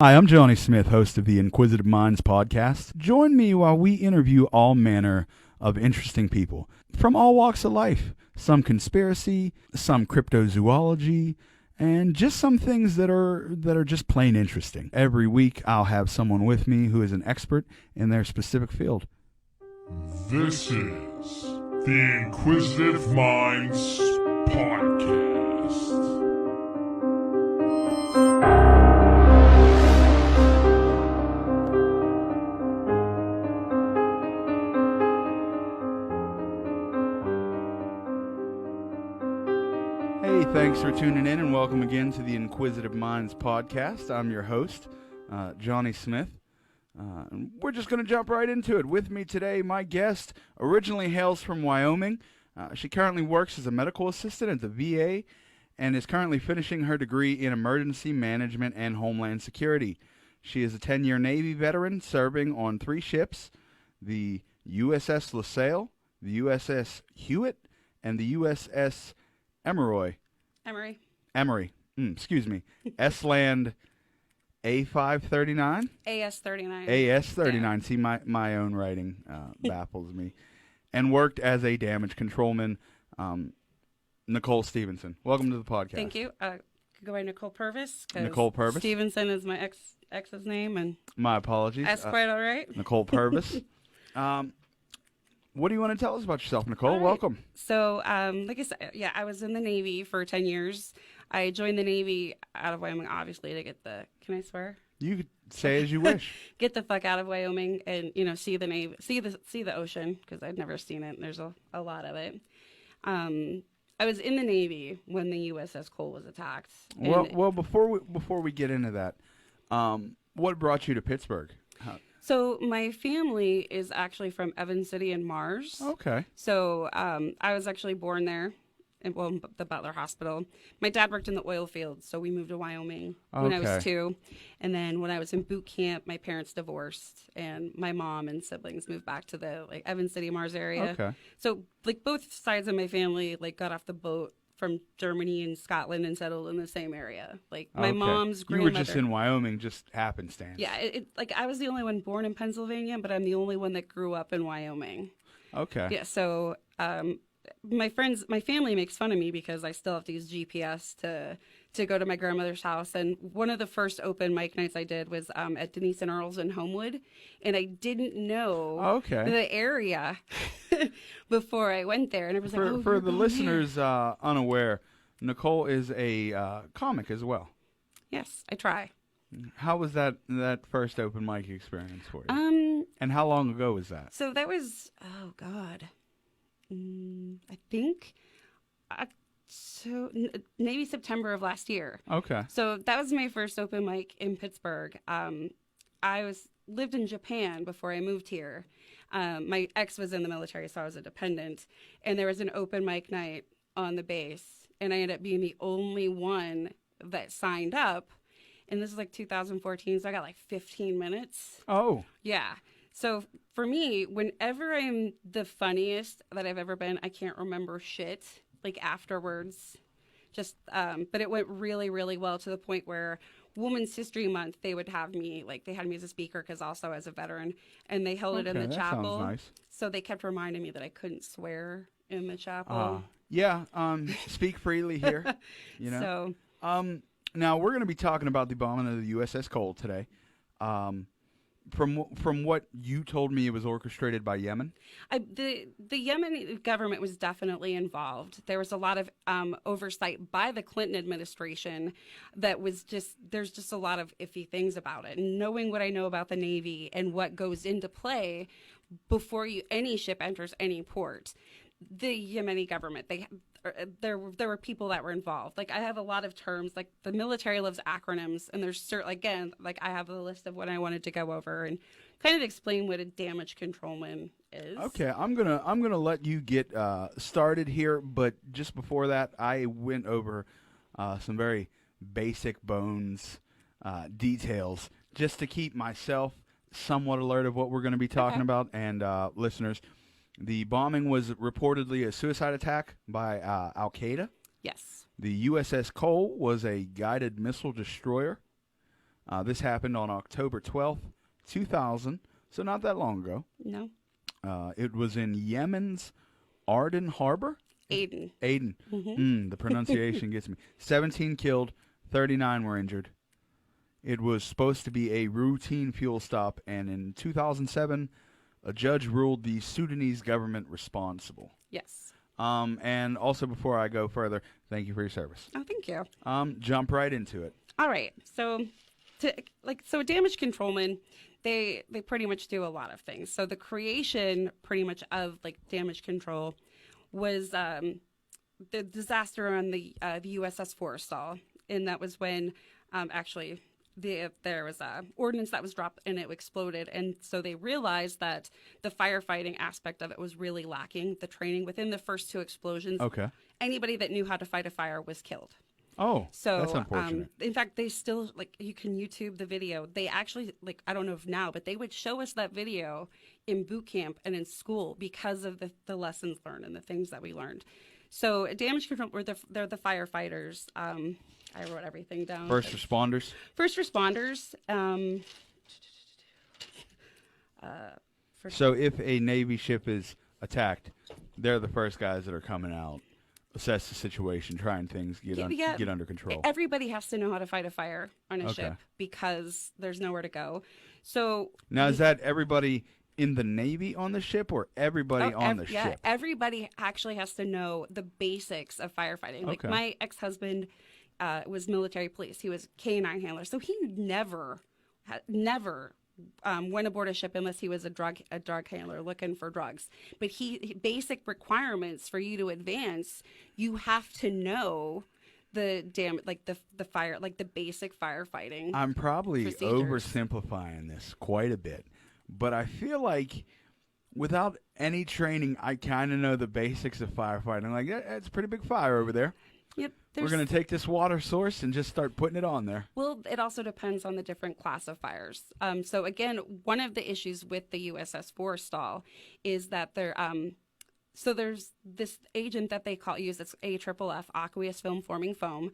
Hi, I'm Johnny Smith, host of the Inquisitive Minds podcast. Join me while we interview all manner of interesting people from all walks of life. Some conspiracy, some cryptozoology, and just some things that are just plain interesting. Every week, I'll have someone with me who is an expert in their specific field. This is the Inquisitive Minds podcast. Hey, thanks for tuning in and welcome again to the Inquisitive Minds podcast. I'm your host, Johnny Smith. And we're just going to jump right into it. With me today, my guest originally hails from Wyoming. She currently works as a medical assistant at the VA and is currently finishing her degree in emergency management and homeland security. She is a 10-year Navy veteran serving on 3 ships, the USS LaSalle, the USS Hewitt, and the USS Emory. Excuse me. S-Land A539? AS-39. AS-39. Yeah. See, my own writing baffles me. And worked as a damage controlman. Nichole Stevenson. Welcome to the podcast. Thank you. Go by Nichole Purvis. Nichole Purvis. Stevenson is my ex's name, and My apologies. that's quite all right. Nichole Purvis. What do you want to tell us about yourself, Nichole? Right. Welcome. So, like I said, I was in the Navy for 10 years. I joined the Navy out of Wyoming, obviously, to get the, can I swear? You could say as you wish. Get the fuck out of Wyoming and, see the Navy, see the ocean, because I'd never seen it, and there's a lot of it. I was in the Navy when the USS Cole was attacked. Well, before we get into that, what brought you to Pittsburgh? So my family is actually from Evans City in Mars. Okay. So I was actually born there, in the Butler Hospital. My dad worked in the oil fields, so we moved to Wyoming when I was 2. And then when I was in boot camp, my parents divorced, and my mom and siblings moved back to the Evans City, Mars area. Okay. So both sides of my family got off the boat from Germany and Scotland and settled in the same area. My mom's grandmother. You were just in Wyoming, just happenstance. Yeah, I was the only one born in Pennsylvania, but I'm the only one that grew up in Wyoming. Okay. Yeah, so my family makes fun of me because I still have to use GPS to go to my grandmother's house. And one of the first open mic nights I did was at Denise and Earl's in Homewood, and I didn't know the area before I went there. And it was for the listeners unaware, Nichole is a comic as well. Yes, I try. How was that first open mic experience for you? And how long ago was that? So that was I think maybe September of last year. Okay. So that was my first open mic in Pittsburgh. I lived in Japan before I moved here. My ex was in the military, so I was a dependent. And there was an open mic night on the base, and I ended up being the only one that signed up. And this is 2014, so I got 15 minutes. Oh. Yeah. So for me, whenever I'm the funniest that I've ever been, I can't remember shit afterwards. Just, but it went really, really well to the point where Women's History Month, they would have me, they had me as a speaker because also as a veteran, and they held it in the chapel. Sounds nice. So they kept reminding me that I couldn't swear in the chapel. Speak freely here. So, now we're going to be talking about the bombing of the USS Cole today. From what you told me, it was orchestrated by Yemen. The Yemeni government was definitely involved. There was a lot of oversight by the Clinton administration that was there's just a lot of iffy things about it. And knowing what I know about the Navy and what goes into play before any ship enters any port, the Yemeni government, there were people that were involved. I have a lot of terms, the military loves acronyms, and there's certain, I have a list of what I wanted to go over and kind of explain what a damage controlman is. Okay, I'm gonna let you get started here, but just before that, I went over some very basic bones details just to keep myself somewhat alert of what we're going to be talking about, and listeners. The bombing was reportedly a suicide attack by Al-Qaeda. Yes. The USS Cole was a guided missile destroyer. This happened on October 12th, 2000, so not that long ago. No. It was in Yemen's Aden Harbor. Aden. The pronunciation gets me. 17 killed, 39 were injured. It was supposed to be a routine fuel stop, and in 2007, a judge ruled the Sudanese government responsible. Yes. And also, before I go further, thank you for your service. Oh, thank you. Jump right into it. All right. So, a damage controlman, they pretty much do a lot of things. So the creation, pretty much, of like damage control, was the disaster on the USS Forrestal, and that was when actually there was a ordnance that was dropped and it exploded, and so they realized that the firefighting aspect of it was really lacking. The training within the first two explosions, anybody that knew how to fight a fire was killed. Oh, so that's unfortunate. In fact, they still, like, you can YouTube the video. They actually, like, I don't know if now, but they would show us that video in boot camp and in school because of the lessons learned and the things that we learned. So damage control, they're the firefighters. I wrote everything down. First responders. So if a Navy ship is attacked, they're the first guys that are coming out, assess the situation, trying things, get under control. Everybody has to know how to fight a fire on a ship because there's nowhere to go. So now, is that everybody in the Navy on the ship or everybody on the ship? Everybody actually has to know the basics of firefighting. Like my ex-husband was military police. He was K-9 handler. So he never went aboard a ship unless he was a drug handler looking for drugs. But basic requirements for you to advance, you have to know the fire, like the basic firefighting. I'm probably procedures. Oversimplifying this quite a bit, but I feel like without any training, I kind of know the basics of firefighting. Like, that's a pretty big fire over there. Yep. We're going to take this water source and just start putting it on there. Well, it also depends on the different class of fires. So again, one of the issues with the USS Forrestal is that there's this agent that they use. It's AFFF, aqueous film forming foam.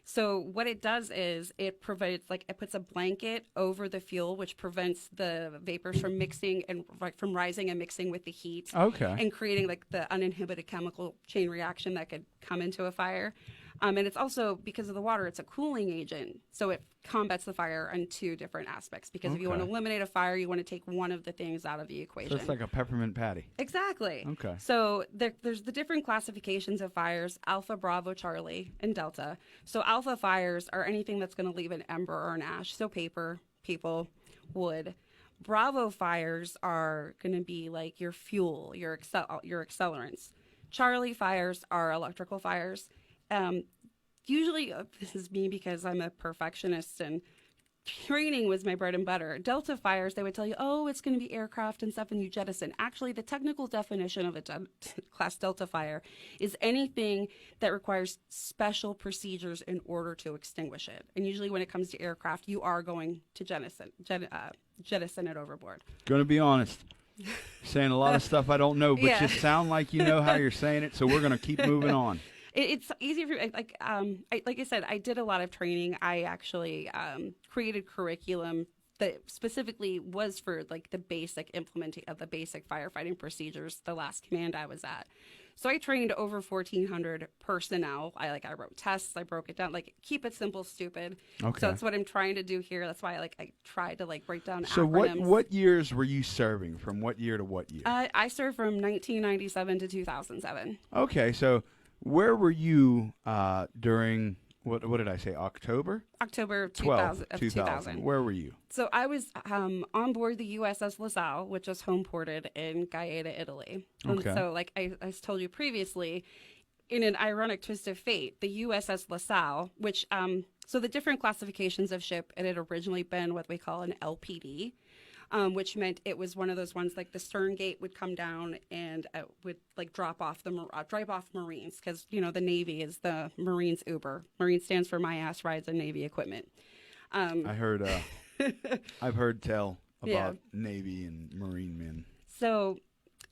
So what it does is it puts a blanket over the fuel, which prevents the vapors from mixing and from rising and mixing with the heat. And creating like the uninhibited chemical chain reaction that could come into a fire. And it's also, because of the water, it's a cooling agent. So it combats the fire on two different aspects. Because if you want to eliminate a fire, you want to take one of the things out of the equation. So it's like a peppermint patty. Exactly. Okay. So there's the different classifications of fires: Alpha, Bravo, Charlie, and Delta. So Alpha fires are anything that's going to leave an ember or an ash. So paper, people, wood. Bravo fires are going to be like your fuel, your accelerants. Charlie fires are electrical fires. Usually, this is me because I'm a perfectionist and training was my bread and butter. Delta fires, they would tell you, oh, it's going to be aircraft and stuff, and you jettison. Actually, the technical definition of a class Delta fire is anything that requires special procedures in order to extinguish it. And usually when it comes to aircraft, you are going to jettison it overboard. Going to be honest. Saying a lot of stuff I don't know, but you sound like you know how you're saying it, so we're going to keep moving on. It's easier for like I said, I did a lot of training. I actually created curriculum that specifically was for like the basic implementing of the basic firefighting procedures. The last command I was at, so I trained over 1,400 personnel. I wrote tests. I broke it down. Like, keep it simple, stupid. Okay. So that's what I'm trying to do here. That's why I tried to break down. So acronyms. what years were you serving? From what year to what year? I served from 1997 to 2007. Okay, so. Where were you during, what did I say, October? October 2000. Where were you? So I was on board the USS LaSalle, which was home ported in Gaeta, Italy. Okay. So like I told you previously, in an ironic twist of fate, the USS LaSalle, which, so the different classifications of ship, it had originally been what we call an LPD. Which meant it was one of those ones like the stern gate would come down and would drive off Marines, because the Navy is the Marines Uber. Marine stands for my ass rides and Navy equipment. I heard I've heard tell about Navy and Marine men. So,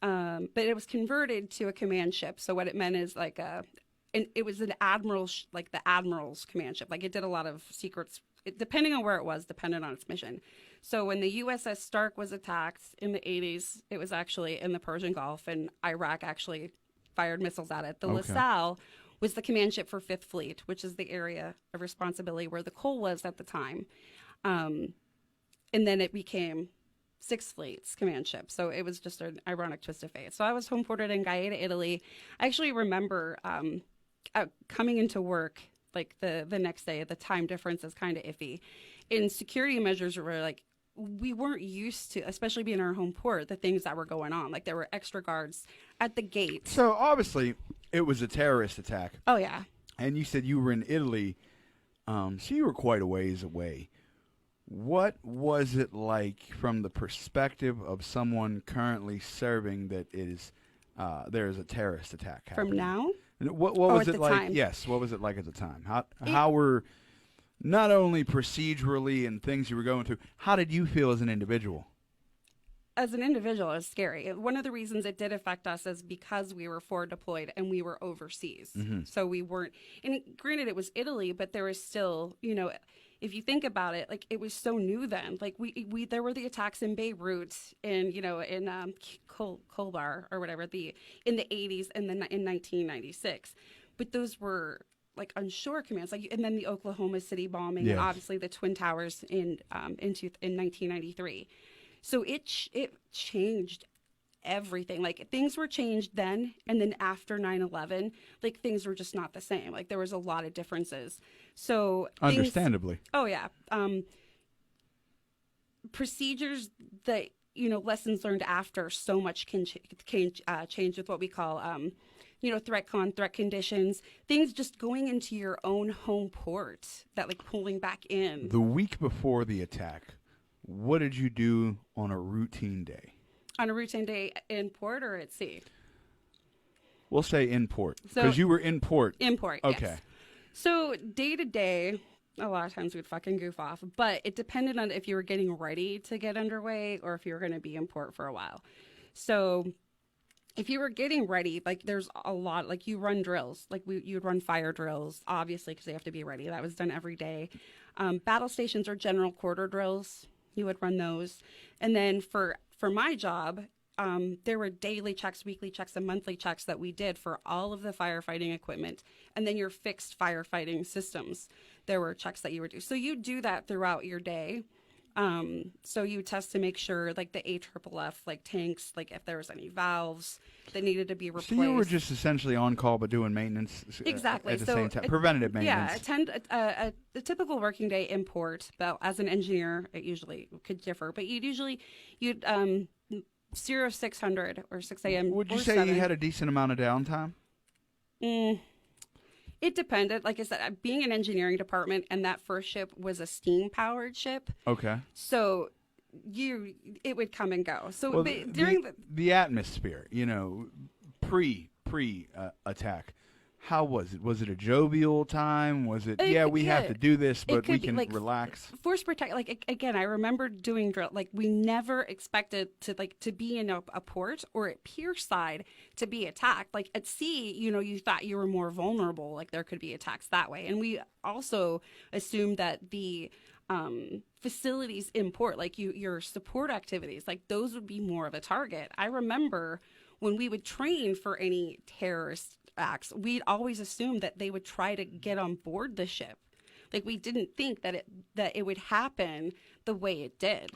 but it was converted to a command ship. So what it meant is it was an admiral, the admiral's command ship. Like, it did a lot of secrets depending on where it was, depended on its mission. So when the USS Stark was attacked in the 80s, it was actually in the Persian Gulf, and Iraq actually fired missiles at it. The LaSalle was the command ship for Fifth Fleet, which is the area of responsibility where the Cole was at the time. And then it became Sixth Fleet's command ship. So it was just an ironic twist of fate. So I was home ported in Gaeta, Italy. I actually remember coming into work like the next day. The time difference is kind of iffy. And security measures were like, we weren't used to, especially being in our home port, the things that were going on. Like there were extra guards at the gate. So obviously it was a terrorist attack. Oh, yeah. And you said you were in Italy, so you were quite a ways away. What was it like from the perspective of someone currently serving that there is a terrorist attack happening? From now? What was it like? Time? Yes, what was it like at the time? How were not only procedurally and things you were going through, how did you feel as an individual? As an individual, it was scary. One of the reasons it did affect us is because we were forward deployed and we were overseas. Mm-hmm. So we weren't, and granted it was Italy, but there was still, if you think about it, like it was so new then. Like there were the attacks in Beirut and, in Kolbar or whatever, in the 80s and then in 1996. But those were like onshore commands, and then the Oklahoma City bombing, and obviously the Twin Towers in 1993. So it changed everything. Like things were changed then, and then after 9/11, like things were just not the same. Like there was a lot of differences. So understandably, procedures that lessons learned after so much can change with what we call threat conditions, things just going into your own home port, that like pulling back in. The week before the attack, what did you do on a routine day? On a routine day in port or at sea? We'll say in port, because you were in port. In port, okay. Yes. So day to day, a lot of times we'd fucking goof off, but it depended on if you were getting ready to get underway or if you were going to be in port for a while. So if you were getting ready, like there's a lot, like you run drills, like you'd run fire drills, obviously, because they have to be ready. That was done every day. Battle stations or general quarter drills, you would run those. And then for my job, there were daily checks, weekly checks, and monthly checks that we did for all of the firefighting equipment. And then your fixed firefighting systems, there were checks that you would do. So you do that throughout your day. So you test to make sure, like the AFFF, like tanks, like if there was any valves that needed to be replaced. So you were just essentially on call, but doing maintenance exactly at the same time, preventative maintenance. Yeah, a typical working day in port. But as an engineer, it usually could differ. But you'd 0600 or 6 a.m. Would you say 7. you had a decent amount of downtime? It depended. Like I said, being an engineering department, and that first ship was a steam-powered ship. Okay. So it would come and go. So well, during the atmosphere, pre attack, how was it? Was it a jovial time? Was it? We have to do this, but we can relax. Force protect. Like again, I remember doing drill. Like we never expected to be in a port or at pier side to be attacked. Like at sea, you thought you were more vulnerable. Like there could be attacks that way, and we also assumed that the facilities in port, like your support activities, like those would be more of a target. I remember when we would train for any terrorist acts, we'd always assumed that they would try to get on board the ship. Like we didn't think that it would happen the way it did.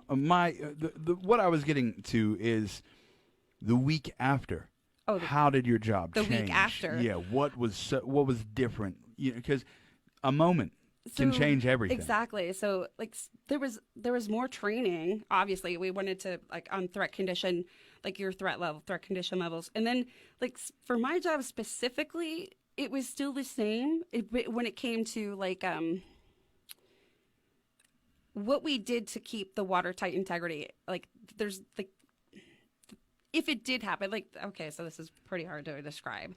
What I was getting to is the week after. How did your job change? The week after. Yeah, what was different? Because a moment can change everything. Exactly. So like there was more training. Obviously, we wanted to on threat condition, like your threat condition levels, and then like for my job specifically, it was still the same. When it came to what we did to keep the watertight integrity. Like there's like if it did happen, so this is pretty hard to describe.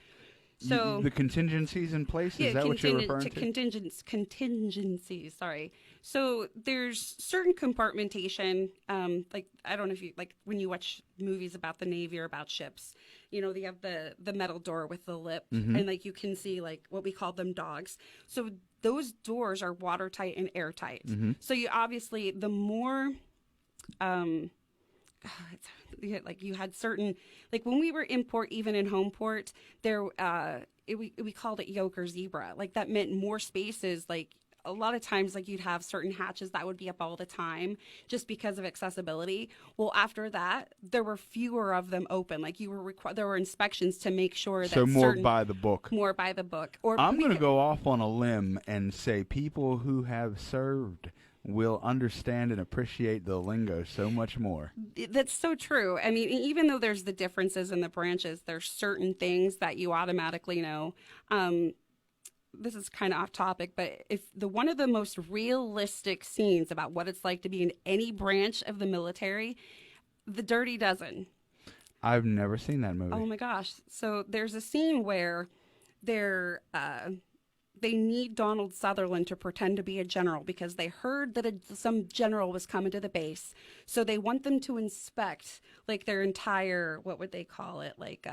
So the contingencies in place, is that what you're referring to? Contingencies, sorry. So there's certain compartmentation, like I don't know if you like when you watch movies about the Navy or about ships, you know, they have the metal door with the lip, and like you can see like what we call them dogs. So those doors are watertight and airtight. So you obviously the more like you had certain, like when we were in port, even in home port, there we called it yoke or zebra. Like that meant more spaces. Like a lot of times, like you'd have certain hatches that would be up all the time just because of accessibility. Well, after that, there were fewer of them open. Like you were there were inspections to make sure that So more by the book. More by the book. Or I'm going to go off on a limb and say people who have served will understand and appreciate the lingo so much more. That's so true. I mean, even though there's the differences in the branches, there's certain things that you automatically know. This is kind of off topic, but if one of the most realistic scenes about what it's like to be in any branch of the military, The Dirty Dozen. I've never seen that movie. Oh my gosh. So there's a scene where they need Donald Sutherland to pretend to be a general because they heard that some general was coming to the base. So they want them to inspect like their entire, what would they call it, like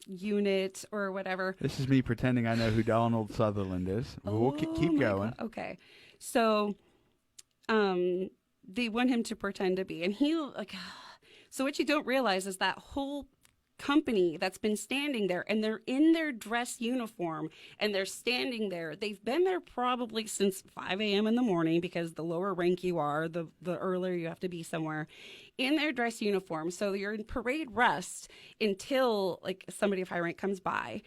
unit or whatever. This is me pretending I know who Donald Sutherland is. We'll keep going. God. Okay. So they want him to pretend to be. And he, like, so what you don't realize is that whole company that's been standing there, and they're in their dress uniform, and they're standing there. They've been there probably since 5 a.m. in the morning, because the lower rank you are, the earlier you have to be somewhere, in their dress uniform. So you're in parade rest until like somebody of high rank comes by,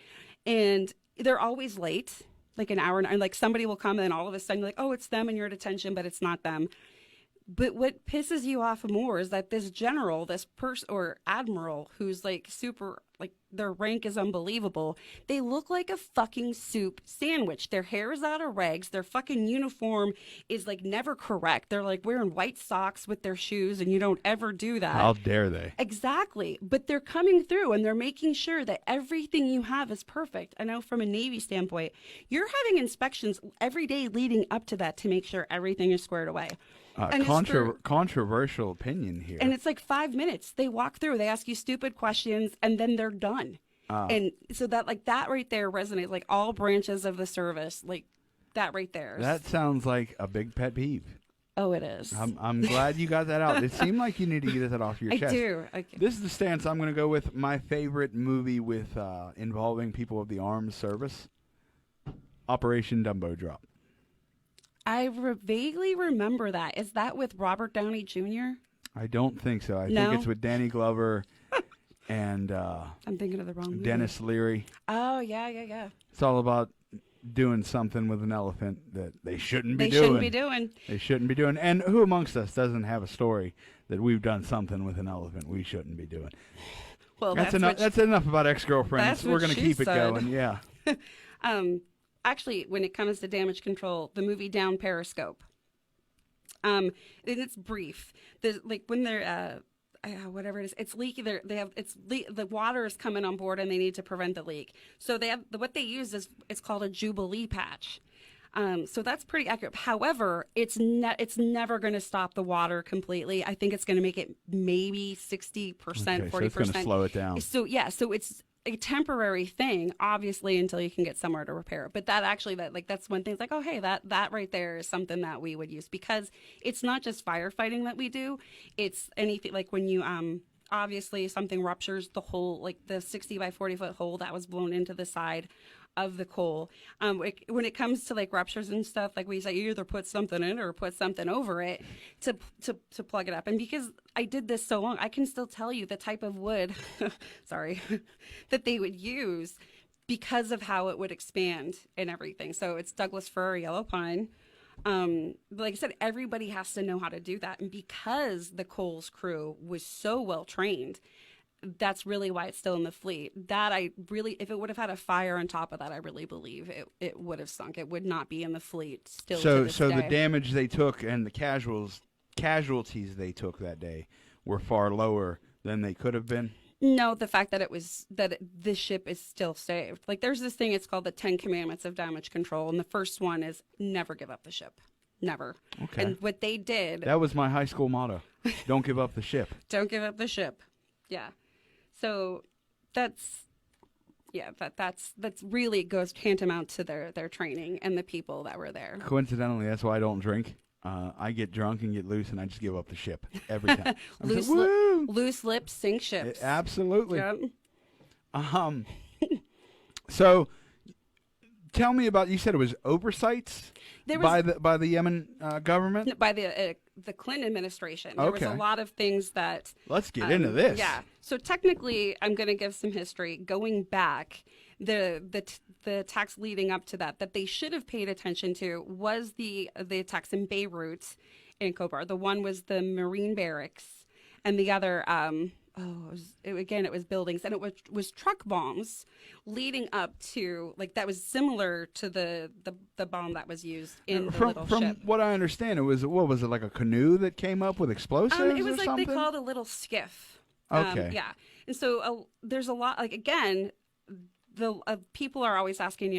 and they're always late, like an hour, and like somebody will come, and all of a sudden you're like, oh, it's them, and you're at attention, but it's not them. But what pisses you off more is that this general, this person or admiral, who's like super, like their rank is unbelievable. They look like a fucking soup sandwich. Their hair is out of rags. Their fucking uniform is like never correct. They're like wearing white socks with their shoes, and you don't ever do that. How dare they? Exactly. But they're coming through, and they're making sure that everything you have is perfect. I know from a Navy standpoint, you're having inspections every day leading up to that to make sure everything is squared away. Controversial opinion here. And it's like 5 minutes. They walk through, they ask you stupid questions, and then they're done. And so that, like, that right there resonates, like all branches of the service, like that right there. That sounds like a big pet peeve. Oh, it is. I'm glad you got that out. It seemed like you need to get that off your chest. I do. This is the stance I'm going to go with. My favorite movie with involving people of the armed service, Operation Dumbo Drop. I vaguely remember that. Is that with Robert Downey Jr.? I don't think so. I think it's with Danny Glover and I'm thinking of the wrong movie. Dennis Leary. Oh, yeah. It's all about doing something with an elephant that they shouldn't be doing. They shouldn't be doing. And who amongst us doesn't have a story that we've done something with an elephant we shouldn't be doing? Well, that's enough about ex-girlfriends. We're going to keep it going. Yeah. Actually, when it comes to damage control, the movie Down Periscope, and it's brief. Like when they're whatever it is, it's leaky. The water is coming on board, and they need to prevent the leak. So what they use is it's called a Jubilee patch. So that's pretty accurate. However, it's never going to stop the water completely. I think it's going to make it maybe 60%, 40%. So it's going to slow it down. So it's a temporary thing, obviously, until you can get somewhere to repair it. But that's one thing. It's like, oh, hey, that right there is something that we would use, because it's not just firefighting that we do. It's anything like when you obviously something ruptures the hole, like the 60 by 40 foot hole that was blown into the side of the coal. When it comes to like ruptures and stuff, like we say, you either put something in or put something over it to plug it up. And because I did this so long, I can still tell you the type of wood, sorry, that they would use because of how it would expand and everything. So it's Douglas fir, yellow pine. Like I said, everybody has to know how to do that. And because the Cole's crew was so well trained, that's really why it's still in the fleet. That if it would have had a fire on top of that, I really believe it would have sunk. It would not be in the fleet still. So the damage they took and the casualties they took that day were far lower than they could have been. No, the fact that this ship is still saved. Like there's this thing, it's called the 10 Commandments of Damage Control, and the first one is never give up the ship. Never. Okay. And what they did, That was my high school motto. Don't give up the ship. don't give up the ship. Yeah. So that's really goes tantamount to their training and the people that were there. Coincidentally, that's why I don't drink. I get drunk and get loose, and I just give up the ship every time. Loose, Woo! loose lips sink ships. Absolutely. Yep. So, tell me about. You said it was oversights There was, by the Yemen government. by the Clinton administration. There was Okay. a lot of things that. Let's get into this. Yeah. So technically, I'm going to give some history going back. The attacks leading up to that they should have paid attention to was the attacks in Beirut and Kobar. The one was the Marine barracks, and the other it was buildings, and it was truck bombs leading up to that was similar to the bomb that was used in the little from ship. what I understand, it was like a canoe that came up with explosives. It was or like something? they called a little skiff. Okay. Yeah, and so there's a lot. Again, the people are always asking,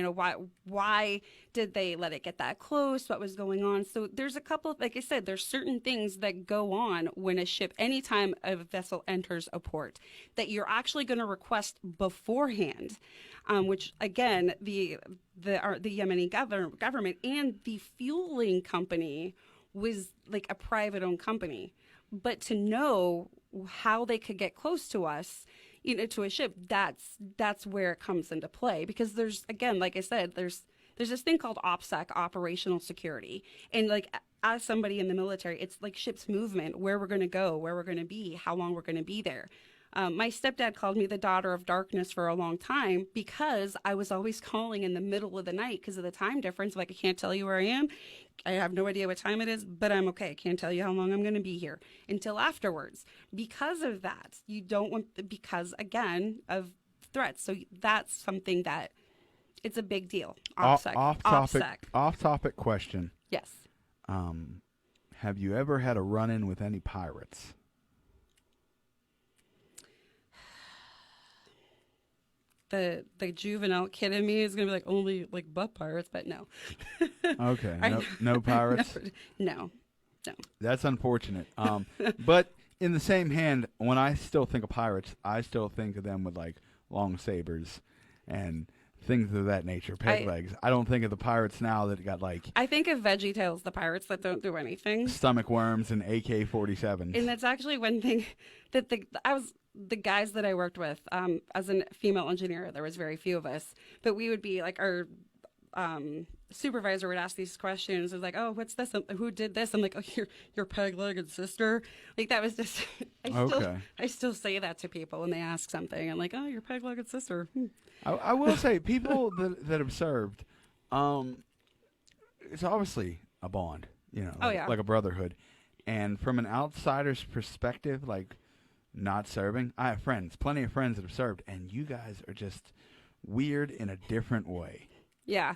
why did they let it get that close? What was going on? So there's a couple of, like I said, there's certain things that go on when a ship, anytime a vessel enters a port, that you're actually going to request beforehand, which again, the Yemeni government and the fueling company was like a private owned company, but to know how they could get close to us, to a ship, that's where it comes into play, because there's, again, like I said, there's this thing called OPSEC, operational security, and as somebody in the military, it's like ship's movement, where we're going to go, where we're going to be, how long we're going to be there. My stepdad called me the daughter of darkness for a long time because I was always calling in the middle of the night because of the time difference. I can't tell you where I am. I have no idea what time it is, but I'm okay. I can't tell you how long I'm going to be here until afterwards. Because of that, you don't want, because again, of threats. So that's something that it's a big deal. Off topic question. Yes. Have you ever had a run-in with any pirates? The juvenile kid in me is gonna be only butt pirates, but no. Okay, no pirates. No. That's unfortunate. But in the same hand, when I still think of pirates, I still think of them with long sabers and things of that nature, peg legs. I don't think of the pirates now that got I think of VeggieTales, the pirates that don't do anything. Stomach worms and AK-47s. And that's actually one thing that the guys that I worked with, as a female engineer, there was very few of us, but we would be our supervisor would ask these questions. It was oh, what's this? Who did this? I'm oh, your peg-legged sister. That was just, I still say that to people when they ask something. I'm oh, your peg-legged sister. I will say, people that have served, it's obviously a bond, like a brotherhood. And from an outsider's perspective, not serving, I have plenty of friends that have served, and you guys are just weird in a different way. Yeah.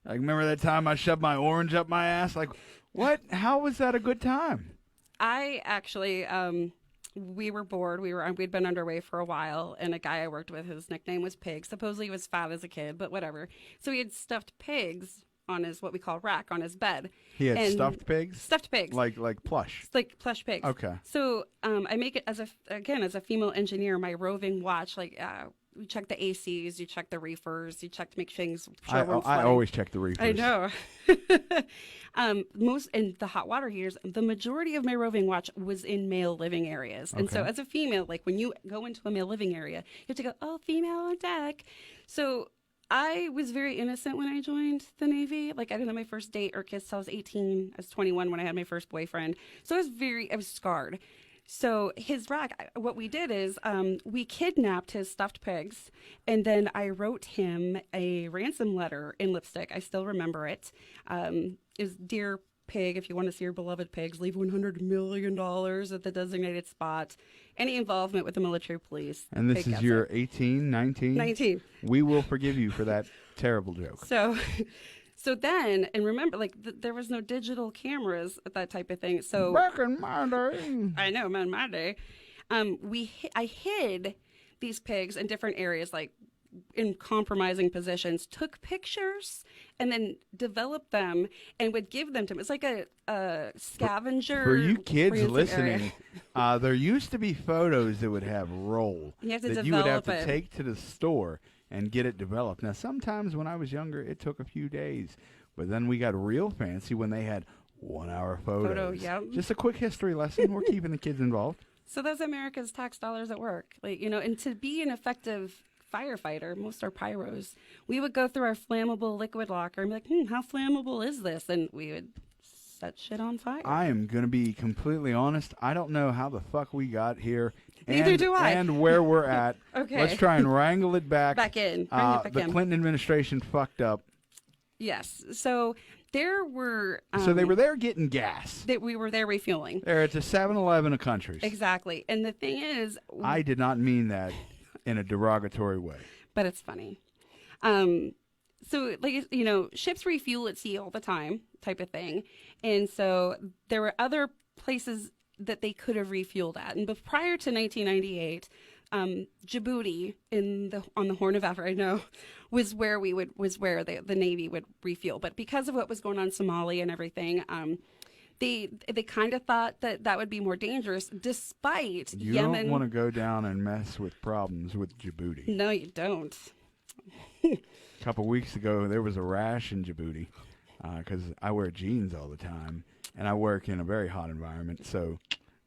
Remember that time I shoved my orange up my ass? What? How was that a good time? I actually, we were bored. We'd been underway for a while, and a guy I worked with, his nickname was Pig. Supposedly he was fat as a kid, but whatever. So he had stuffed pigs on his, what we call rack, on his bed. He had stuffed pigs? Stuffed pigs. Like plush? Like plush pigs. Okay. So I make it as a female engineer, my roving watch, you check the ACs, you check the reefers, you check to make things sure I always check the reefers. I know. Most in the hot water heaters, the majority of my roving watch was in male living areas. And so as a female, when you go into a male living area, you have to go, oh, female on deck. So I was very innocent when I joined the Navy. I didn't have my first date or kiss till I was 18. I was 21 when I had my first boyfriend. So I was scarred. So his rack, what we did is we kidnapped his stuffed pigs, and then I wrote him a ransom letter in lipstick. I still remember it. It was, Dear Pig, if you want to see your beloved pigs, leave $100 million at the designated spot. Any involvement with the military police. And this is your 18, 19? 19. We will forgive you for that terrible joke. So then, and remember, there was no digital cameras, that type of thing. So back in my day. I know, man, my day. I hid these pigs in different areas, in compromising positions took pictures and then developed them and would give them to him. It's like a scavenger. For you kids ransom listening, area. there used to be photos that would have roll You have to that you would have develop to it. take to the store and get it developed. Now, sometimes when I was younger, it took a few days, but then we got real fancy when they had 1 hour photos. Yep. Just a quick history lesson. We're keeping the kids involved. So that's America's tax dollars at work. Like, you know, and to be an effective firefighter, most are pyros, we would go through our flammable liquid locker and be like, how flammable is this? And we would set shit on fire. I am going to be completely honest. I don't know how the fuck we got here. Neither do I. And where we're at. Okay. Let's try and wrangle it back. Back in. Bring it back the in. Clinton administration fucked up. Yes. So there were... So they were there getting gas. That we were there refueling. They're at the 7-Eleven of countries. Exactly. And the thing is... I did not mean that in a derogatory way. But it's funny. So, like, you know, ships refuel at sea all the time type of thing. And so there were other places that they could have refueled at. And but prior to 1998... Djibouti on the Horn of Africa, I know, was where the Navy would refuel. But because of what was going on in Somalia and everything, they kind of thought that would be more dangerous, despite You Yemen. don't want to go down and mess with problems with Djibouti. No, you don't. A couple weeks ago, there was a rash in Djibouti because I wear jeans all the time, and I work in a very hot environment. So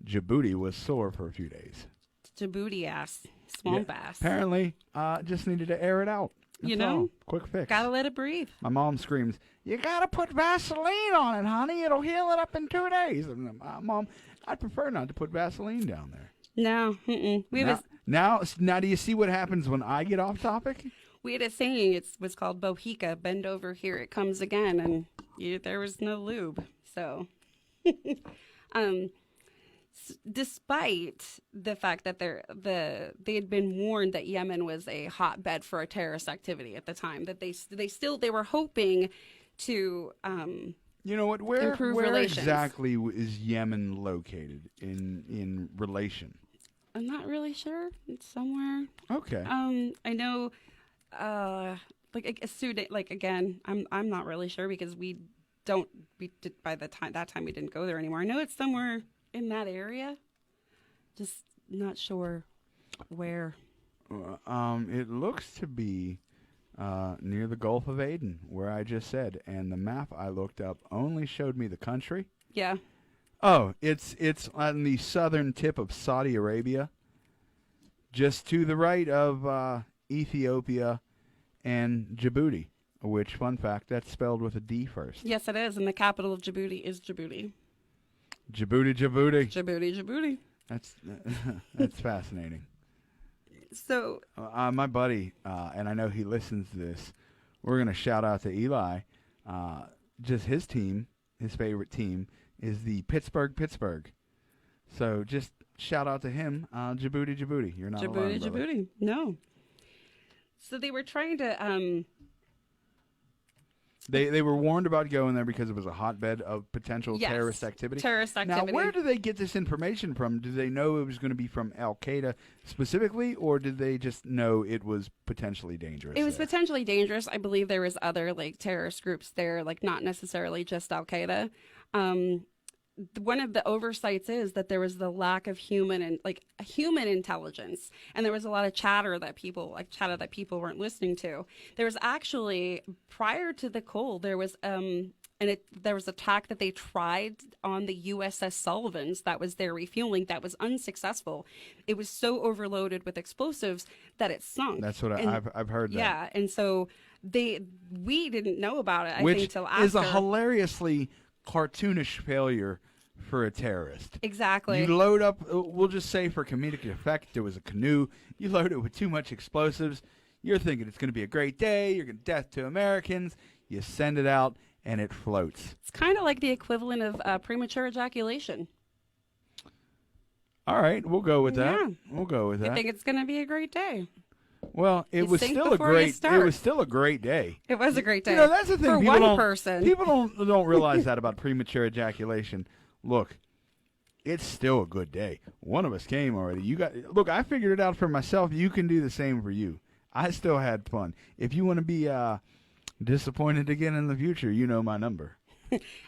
Djibouti was sore for a few days. Djibouti ass, swamp ass. Apparently, just needed to air it out. That's You know? all. Quick fix. Gotta let it breathe. My mom screams, "You gotta put Vaseline on it, honey. It'll heal it up in 2 days." Mom, I'd prefer not to put Vaseline down there. No, Now, do you see what happens when I get off topic? we had a saying. It was called Bohica. Bend over, here it comes again, and there was no lube. So, despite the fact that they had been warned that Yemen was a hotbed for a terrorist activity at the time, that they were hoping to You know what? Where improve relations. exactly is Yemen located in relation? I'm not really sure. It's somewhere. Okay. I know. Like a Sudan. Like again, I'm not really sure because by that time we didn't go there anymore. I know it's somewhere in that area, just not sure where. It looks to be near the Gulf of Aden, where I just said, and the map I looked up only showed me the country. Yeah. Oh, it's on the southern tip of Saudi Arabia, just to the right of Ethiopia and Djibouti, which, fun fact, that's spelled with a D first. Yes, it is, and the capital of Djibouti is Djibouti. Djibouti. That's fascinating. So My buddy, and I know he listens to this, we're going to shout out to Eli. Just his team, his favorite team, is the Pittsburgh. So just shout out to him. Djibouti. You're not alone, brother. Djibouti. No. So they were trying to... They were warned about going there because it was a hotbed of potential terrorist activity. Terrorist activity. Now, where do they get this information from? Did they know it was going to be from Al-Qaeda specifically, or did they just know it was potentially dangerous? It was potentially dangerous. I believe there was other terrorist groups there, not necessarily just Al-Qaeda. One of the oversights is that there was the lack of human intelligence, and there was a lot of chatter that people weren't listening to. There was actually, prior to the Cole, there was there was attack that they tried on the USS Sullivans that was there refueling that was unsuccessful. It was so overloaded with explosives that it sunk. That's what I've heard. That. Yeah, and so we didn't know about it. I Which think till after. is a hilariously cartoonish failure for a terrorist. Exactly. You load up, we'll just say for comedic effect, there was a canoe. You load it with too much explosives. You're thinking it's going to be a great day. You're going to death to Americans. You send it out, and it floats. It's kind of like the equivalent of premature ejaculation. All right, we'll go with that. Yeah. We'll go with that. I think it's going to be a great day. Well, it was think still a before you great. It start. was still a great day. It was a great day. You know, that's the thing. For People one don't, person. People don't realize that about premature ejaculation. Look, it's still a good day. One of us came already. Look, I figured it out for myself. You can do the same for you. I still had fun. If you want to be disappointed again in the future, you know my number.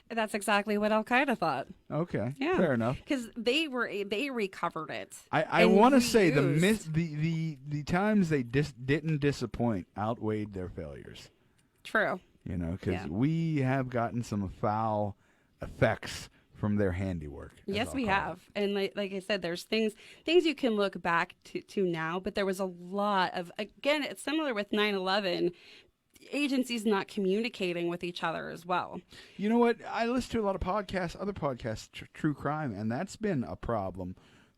That's exactly what Al Qaeda thought. Okay, Yeah, fair enough. Because they recovered it. I and want to say reused. the times they didn't disappoint outweighed their failures. True. You know, because Yeah. we have gotten some foul effects from their handiwork. Yes, we have. And like I said, there's things you can look back to now, but there was a lot of, again, it's similar with 9/11, agencies not communicating with each other as well. You know what? I listen to a lot of podcasts, other podcasts, true crime, and that's been a problem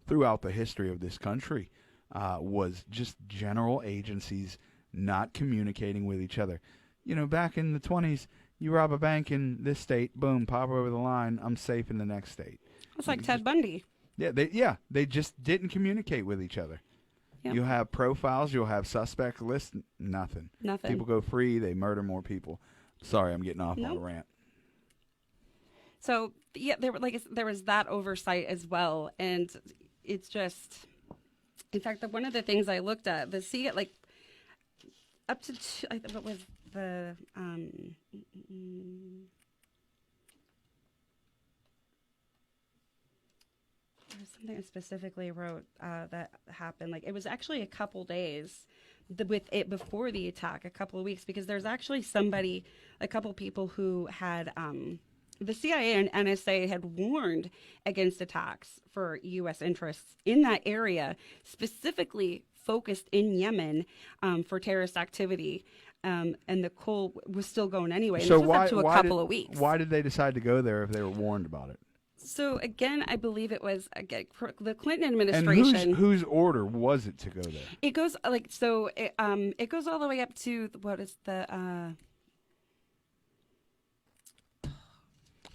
throughout the history of this country, was just general agencies not communicating with each other. You know, back in the 20s, you rob a bank in this state, boom, pop over the line, I'm safe in the next state. It's like Ted Bundy. Yeah, they just didn't communicate with each other. Yep. You'll have profiles, you'll have suspect lists, nothing. Nothing. People go free, they murder more people. Sorry, I'm getting off on a Nope. rant. So yeah, there was that oversight as well, and it's just, in fact, one of the things I looked at, up to what was the there was something I specifically wrote that happened. Like, it was actually a couple days with it before the attack, a couple of weeks, because there's actually a couple people who had the CIA and NSA had warned against attacks for U.S. interests in that area, specifically focused in Yemen for terrorist activity. And the Cole was still going anyway. And So this was up to a couple of weeks. Why did they decide to go there if they were warned about it? So again, I believe it was the Clinton And administration. whose order was it to go there? It goes it goes all the way up to what is the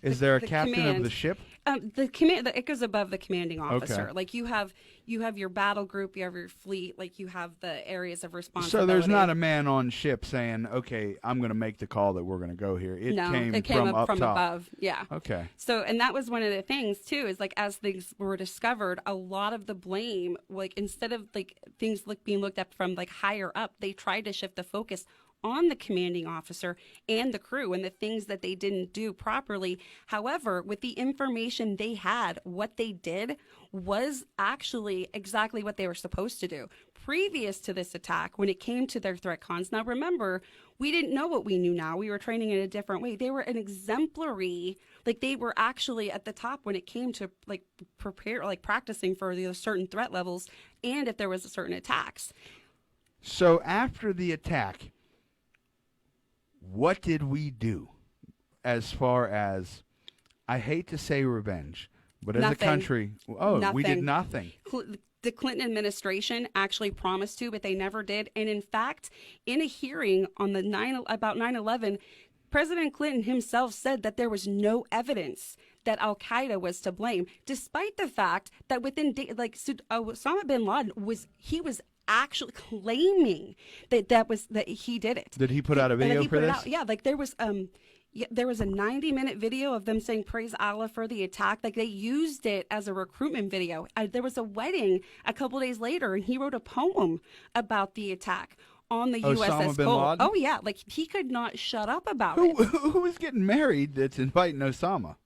Is there a the captain command. of the ship? The command. It goes above the commanding officer. Okay. Like you have your battle group, you have your fleet, like you have the areas of So responsibility. there's not a man on ship saying, "Okay, I'm going to make the call that we're going to go here." It came from up top. above. Yeah. Okay. So, and that was one of the things too, is like as things were discovered, a lot of the blame, like instead of like things being looked at from like higher up, they tried to shift the focus on the commanding officer and the crew and the things that they didn't do properly. However, with the information they had, what they did was actually exactly what they were supposed to do. Previous to this attack, when it came to their threat cons, now remember, we didn't know what we knew now. We were training in a different way. They were an exemplary, like they were actually at the top when it came to like practicing for the certain threat levels and if there was a certain attacks. So after the attack, what did we do as far as, I hate to say revenge, but as Nothing. a country, we did nothing. The Clinton administration actually promised to, but they never did. And in fact, in a hearing on about 9/11, President Clinton himself said that there was no evidence that Al Qaeda was to blame, despite the fact that within Osama bin Laden was actually claiming that he did it. Did he put out a video for this? Yeah, like there was a 90-minute video of them saying praise Allah for the attack. Like they used it as a recruitment video. There was a wedding a couple days later, and he wrote a poem about the attack on the Osama USS bin Cole. Laden? Oh yeah, like he could not shut up about it. Who is getting married that's inviting Osama?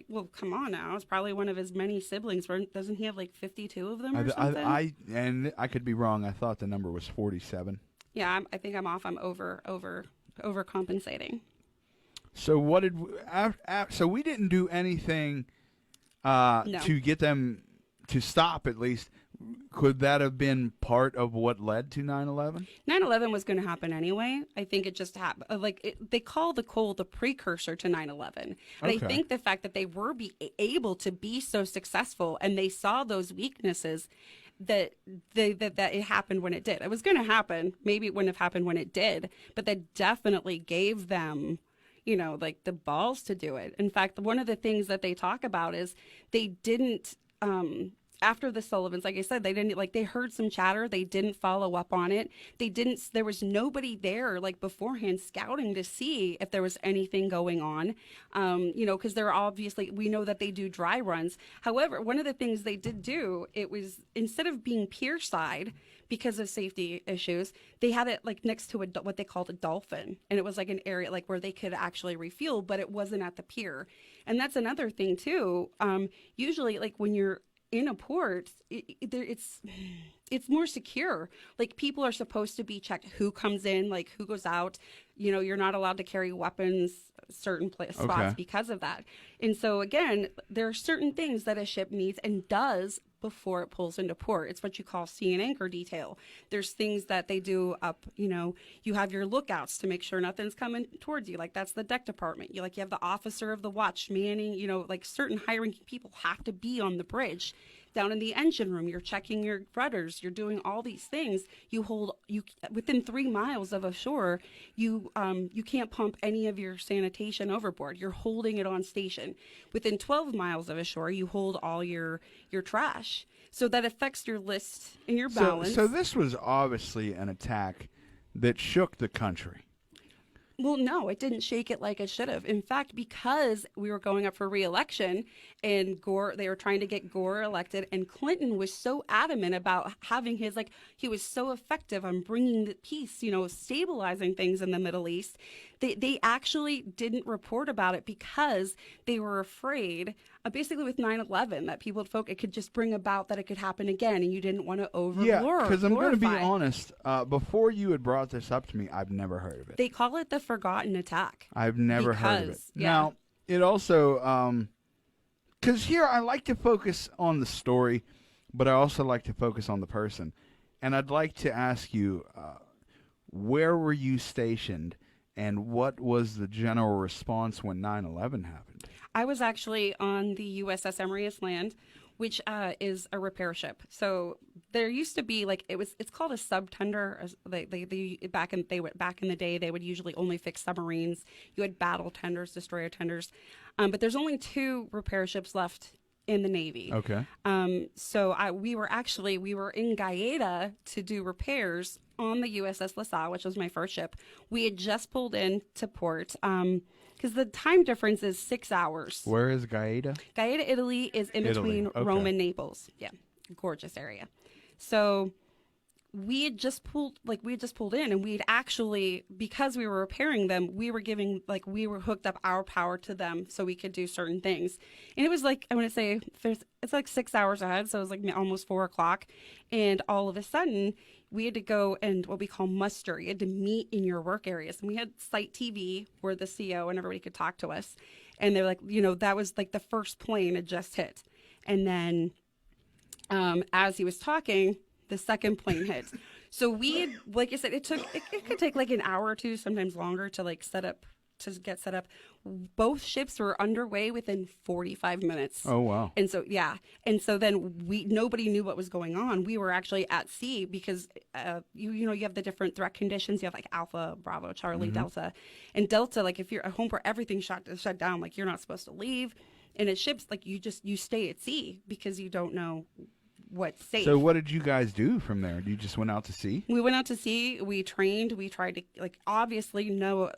Well, come on now. It's probably one of his many siblings. Doesn't he have like 52 of them or something? I could be wrong. I thought the number was 47. Yeah, I think I'm off. I'm overcompensating. So what did so we didn't do anything No. to get them to stop at least. Could that have been part of what led to 9/11? 9/11 was going to happen anyway. I think it just happened. They call the Cole the precursor to 9/11. And Okay. I think the fact that they were able to be so successful and they saw those weaknesses that it happened when it did. It was going to happen. Maybe it wouldn't have happened when it did, but that definitely gave them, like the balls to do it. In fact, one of the things that they talk about is they didn't after the Sullivans, like I said, they didn't, like, they heard some chatter. They didn't follow up on it. There was nobody there, like, beforehand scouting to see if there was anything going on. Because they're obviously, we know that they do dry runs. However, one of the things they did do, it was, instead of being pier side, because of safety issues, they had it like next to what they called a dolphin, and it was like an area like where they could actually refuel, but it wasn't at the pier. And that's another thing too. Usually, like when you're in a port, it's more secure. Like people are supposed to be checked who comes in, like who goes out. You're not allowed to carry weapons certain spots because of that. And so again, there are certain things that a ship needs and does before it pulls into port. It's what you call sea and anchor detail. There's things that they do up, you have your lookouts to make sure nothing's coming towards you. Like that's the deck department. You have the officer of the watch manning, like certain high-ranking people have to be on the bridge. Down in the engine room, you're checking your rudders, you're doing all these things. You within 3 miles of a shore, you can't pump any of your sanitation overboard. You're holding it on station. Within 12 miles of a shore, you hold all your trash. So that affects your list and your balance. So this was obviously an attack that shook the country. Well, no, it didn't shake it like it should have. In fact, because we were going up for re-election and they were trying to get Gore elected, and Clinton was so adamant about having he was so effective on bringing the peace, stabilizing things in the Middle East. They actually didn't report about it because they were afraid, basically with 9/11, that people would it could just bring about that it could happen again, and you didn't want to Yeah, because I'm going to be honest, before you had brought this up to me, I've never heard of it. They call it the forgotten attack. I've never heard of it. Yeah. Now, it also, because here I like to focus on the story, but I also like to focus on the person. And I'd like to ask you, where were you stationed? And what was the general response when 9/11 happened? I was actually on the USS Emery's Land, which is a repair ship. So there used to be it's called a subtender. Back in the day, they would usually only fix submarines. You had battle tenders, destroyer tenders, but there's only 2 repair ships left in the Navy. Okay. So we were in Gaeta to do repairs on the USS LaSalle, which was my first ship. We had just pulled in to port because the time difference is 6 hours. Where is Gaeta? Gaeta, Italy is in between Rome and Naples. Yeah, gorgeous area. So we had just pulled in, and we'd actually, because we were repairing them, we were hooked up our power to them so we could do certain things. And it was I want to say it's 6 hours ahead, so it was almost 4 o'clock. And all of a sudden, we had to go and what we call muster. You had to meet in your work areas. And we had Site TV where the CO and everybody could talk to us. And they're that was the first plane had just hit. And then as he was talking, the second plane hit. So we, like I said, it could take an hour or 2, sometimes longer to get set up. Both ships were underway within 45 minutes. Oh, wow. And so, yeah. And so then nobody knew what was going on. We were actually at sea because, you have the different threat conditions. You have Alpha, Bravo, Charlie, Delta. And Delta, if you're at home where everything's shut down, you're not supposed to leave. And at ships, you stay at sea because you don't know what's safe. So what did you guys do from there? You just went out to sea? We went out to sea. We trained. We tried to obviously know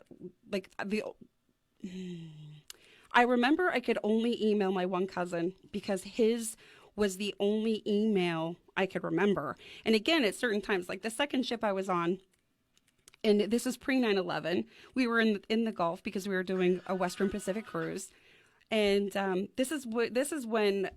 I remember I could only email my one cousin because his was the only email I could remember. And again, at certain times, the second ship I was on, and this was pre 9/11, we were in the Gulf because we were doing a Western Pacific cruise. And this is when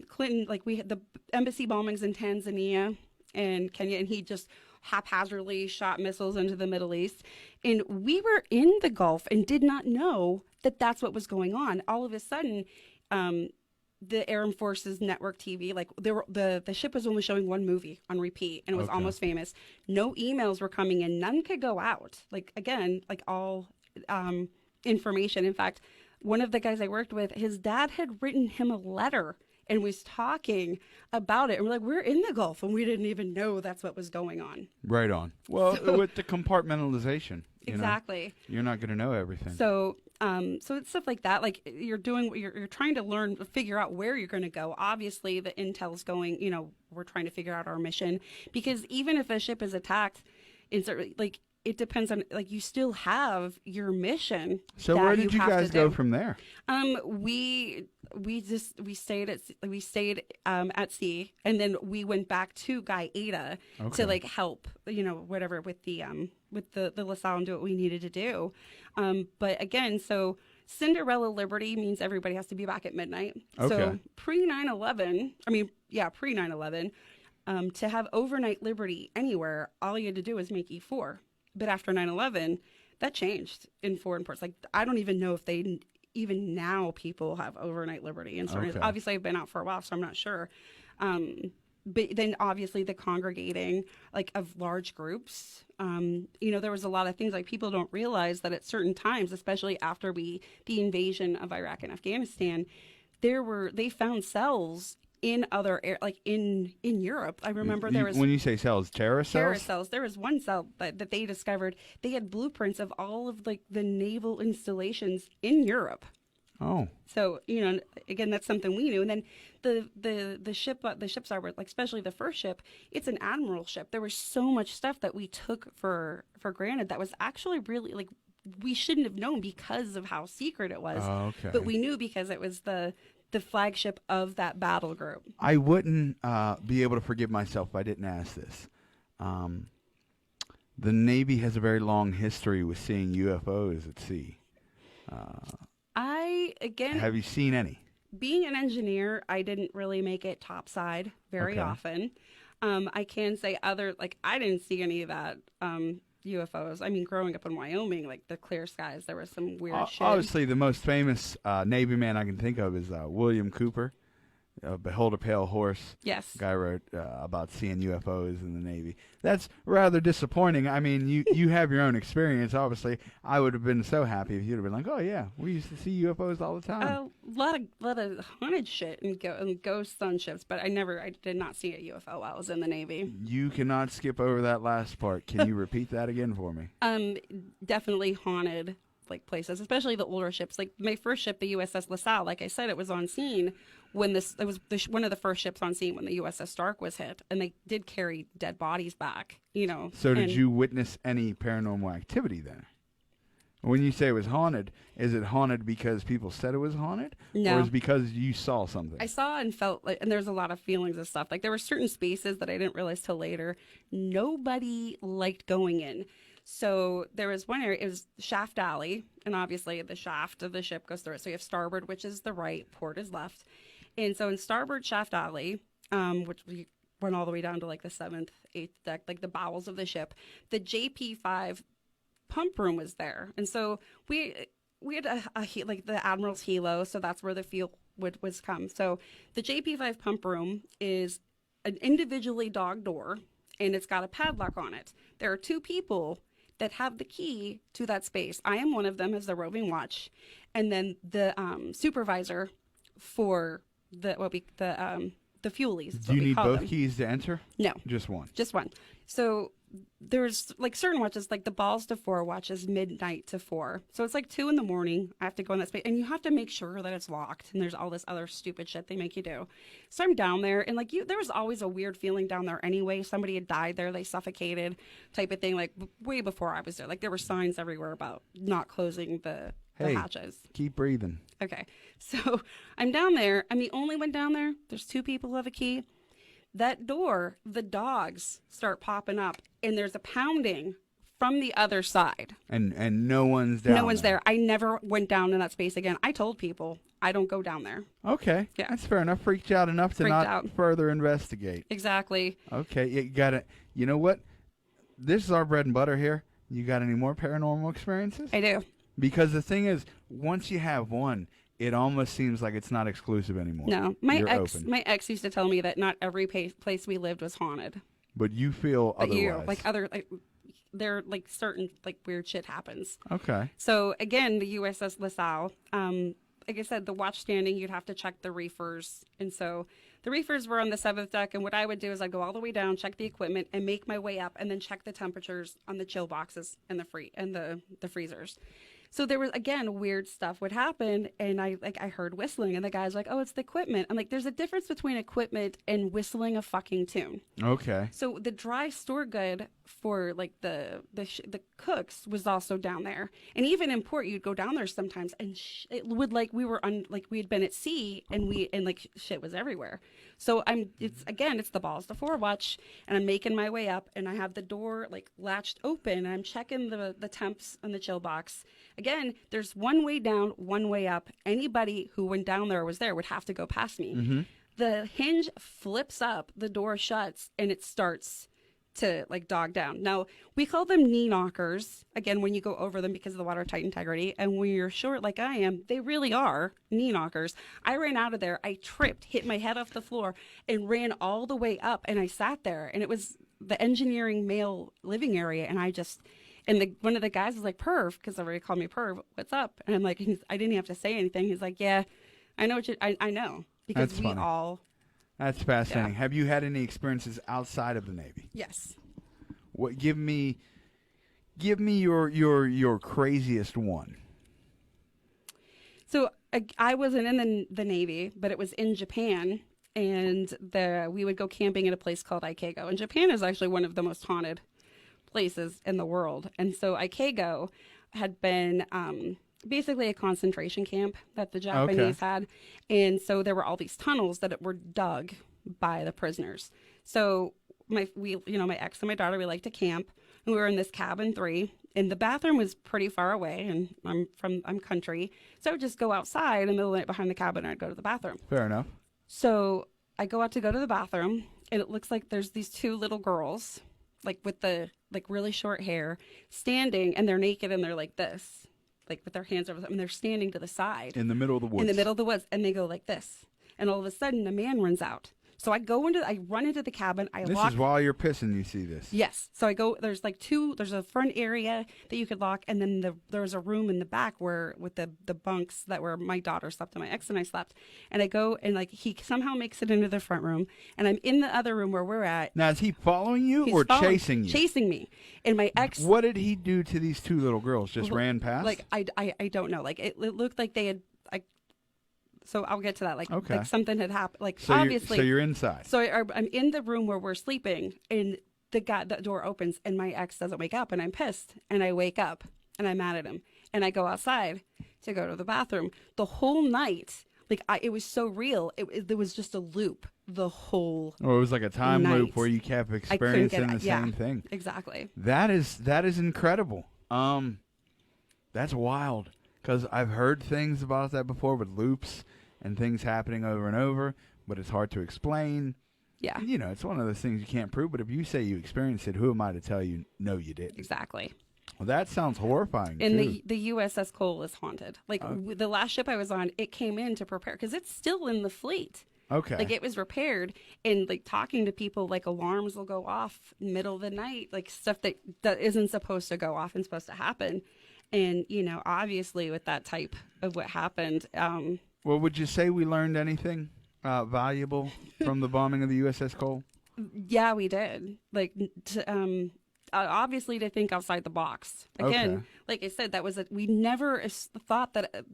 Clinton, we had the embassy bombings in Tanzania and Kenya, and he just haphazardly shot missiles into the Middle East. And we were in the Gulf and did not know that that's what was going on. All of a sudden, the Air Force's network TV, the ship was only showing one movie on repeat, and it was almost famous. No emails were coming in. None could go out. All information. In fact, one of the guys I worked with, his dad had written him a letter and was talking about it. And we're in the Gulf, and we didn't even know that's what was going on. Right on. Well, with the compartmentalization. Exactly. You're not going to know everything. So So it's stuff like that. Like you're trying to figure out where you're going to go. Obviously, the intel's going. We're trying to figure out our mission, because even if a ship is attacked, it depends on, like, you still have your mission. So where did you guys go from there? We stayed at sea, and then we went back to Guy Ada to like help, whatever with the LaSalle and do what we needed to do. But again, so Cinderella Liberty means everybody has to be back at midnight. Okay. So pre 9/11, to have overnight Liberty anywhere, all you had to do was make E4. But after 9/11, that changed in foreign ports. Like, I don't even know if even now people have overnight Liberty in certain. Okay. Obviously, I've been out for a while, so I'm not sure. But then obviously the congregating, like, of large groups, there was a lot of things, like, people don't realize that at certain times, especially after the invasion of Iraq and Afghanistan, they found cells in other in Europe. I remember there was, when you say cells, terrorist cells? Terrorist cells. There was one cell that they discovered. They had blueprints of all of, like, the naval installations in Europe. Oh. So, again, that's something we knew. And then the ships are, like, especially the first ship, it's an admiral ship. There was so much stuff that we took for granted that was actually really, like, we shouldn't have known because of how secret it was. Oh, okay. But we knew because it was the flagship of that battle group. I wouldn't be able to forgive myself if I didn't ask this. The Navy has a very long history with seeing UFOs at sea. Have you seen any? Being an engineer, I didn't really make it topside very often. I can say I didn't see any of that UFOs. I mean, growing up in Wyoming, like, the clear skies, there was some weird shit. Obviously, the most famous Navy man I can think of is William Cooper. Behold a Pale Horse. Yes. Guy wrote about seeing UFOs in the Navy. That's rather disappointing. I mean, you have your own experience. Obviously, I would have been so happy if you'd have been like, oh yeah, we used to see UFOs all the time. A lot of haunted shit and ghosts on ships, but I did not see a UFO while I was in the Navy. You cannot skip over that last part. Can you repeat that again for me? Definitely haunted, like, places, especially the older ships. Like, my first ship, the USS LaSalle, like I said, it was on scene when it was one of the first ships on scene when the USS Stark was hit, and they did carry dead bodies back, So did you witness any paranormal activity then? When you say it was haunted, is it haunted because people said it was haunted? No. Or is it because you saw something? I saw and felt, like, and there's a lot of feelings and stuff. Like, there were certain spaces that I didn't realize till later nobody liked going in. So there was one area, it was Shaft Alley, and obviously the shaft of the ship goes through it. So you have starboard, which is the right, port is left. And so in starboard Shaft Alley, which we went all the way down to, like, the 7th, 8th deck, like the bowels of the ship, the JP5 pump room was there. And so we had like the Admiral's Helo, so that's where the fuel was come. So the JP5 pump room is an individually dogged door, and it's got a padlock on it. There are two people that have the key to that space. I am one of them as the roving watch, and then the supervisor for the fuelies. Do you need both keys to enter? No, just one. Just one. So there's, like, certain watches, like the balls to 4 watch is midnight to 4. So it's like 2 a.m. I have to go in that space, and you have to make sure that it's locked. And there's all this other stupid shit they make you do. So I'm down there, and, like, there was always a weird feeling down there anyway. Somebody had died there, they suffocated, type of thing. Like, way before I was there, like, there were signs everywhere about not closing the hatches. Keep breathing. Okay, so I'm down there. I'm the only one down there. There's 2 people who have a key. That door, the dogs start popping up, and there's a pounding from the other side. And no one's down. No one's there. I never went down in that space again. I told people I don't go down there. Okay. Yeah. That's fair enough. Freaked you out enough to not further investigate. Exactly. Okay. You got it. You know what? This is our bread and butter here. You got any more paranormal experiences? I do. Because the thing is, once you have one, it almost seems like it's not exclusive anymore. No. My ex used to tell me that not every place we lived was haunted. But you feel otherwise. There, like, certain, like, weird shit happens. Okay. So again, the USS LaSalle, like I said, the watch standing, you'd have to check the reefers. And so the reefers were on the 7th deck, and what I would do is I'd go all the way down, check the equipment, and make my way up, and then check the temperatures on the chill boxes and the freezers. So there was, again, weird stuff would happen, and I heard whistling, and the guy's like, "Oh, it's the equipment." I'm like, "There's a difference between equipment and whistling a fucking tune." Okay. So the dry store good for like the cooks was also down there, and even in port, you'd go down there sometimes, and it would like we were on like we had been at sea, and like shit was everywhere. So it's the balls to forewatch, and I'm making my way up, and I have the door like latched open, and I'm checking the temps on the chill box. Again, there's one way down, one way up. Anybody who went down there or was there would have to go past me. Mm-hmm. The hinge flips up, the door shuts, and it starts to like dog down. Now, we call them knee knockers, again, when you go over them because of the watertight integrity. And when you're short like I am, they really are knee knockers. I ran out of there. I tripped, hit my head off the floor, and ran all the way up. And I sat there, and it was the engineering male living area. And I just... And one of the guys was like, "Perv," because everybody called me Perv. "What's up?" And I'm like, I didn't have to say anything. He's like, "Yeah, I know what I know." Because That's we funny. all... That's fascinating. Yeah. Have you had any experiences outside of the Navy? Yes. What? Give me your craziest one. So I wasn't in the Navy, but it was in Japan. And we would go camping at a place called Ikego. And Japan is actually one of the most haunted places in the world. And so Ikego had been basically a concentration camp that the Japanese had. And so there were all these tunnels that were dug by the prisoners. So my ex and my daughter, we liked to camp, and we were in this cabin 3, and the bathroom was pretty far away, and I'm country. So I would just go outside in the middle of the night behind the cabin, and I'd go to the bathroom. Fair enough. So I go out to go to the bathroom, and it looks like there's these 2 little girls, like with the like really short hair, standing, and they're naked, and they're like this, like with their hands over them, and they're standing to the side. In the middle of the woods. In the middle of the woods, and they go like this. And all of a sudden, a man runs out. So I run into the cabin. This is while you're pissing, you see this. Yes. So I go, there's a front area that you could lock, and then there's a room in the back with the bunks that where my daughter slept and my ex and I slept. And I go, and like he somehow makes it into the front room, and I'm in the other room where we're at. Now, is he following you He's or following- chasing you? Chasing me. And my ex... What did he do to these 2 little girls? Just ran past? Like, I don't know. Like, it looked like they had... So I'll get to that. Like something had happened. Like, so obviously... you're inside. So I'm in the room where we're sleeping, and the door opens, and my ex doesn't wake up, and I'm pissed. And I wake up, and I'm mad at him. And I go outside to go to the bathroom. The whole night, like, it was so real. There was just a loop the whole Or it was like a time night. loop where you kept experiencing the same thing. Exactly. That is incredible. That's wild, because I've heard things about that before with loops and things happening over and over, but it's hard to explain. Yeah. You know, it's one of those things you can't prove, but if you say you experienced it, who am I to tell you no you didn't? Exactly. Well, that sounds horrifying, And too. the USS Cole is haunted. Like, the last ship I was on, it came in to prepare, because it's still in the fleet. Okay. Like, it was repaired, and like talking to people, like alarms will go off middle of the night, like stuff that isn't supposed to go off and supposed to happen. And, you know, obviously with that type of what happened. Well, would you say we learned anything valuable from the bombing of the USS Cole? Yeah, we did. Like, obviously to think outside the box. Again, Okay. like I said, we never thought that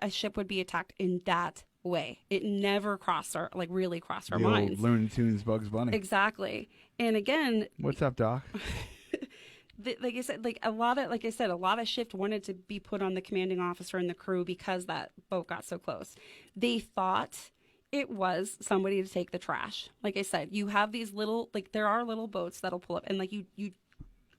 a ship would be attacked in that way. It never really crossed our The old minds. Looney Tunes Bugs Bunny. Exactly. And again, What's up, Doc? like I said, a lot of shift wanted to be put on the commanding officer and the crew because that boat got so close. They thought it was somebody to take the trash. Like I said, you have these little, like there are little boats that'll pull up, and like you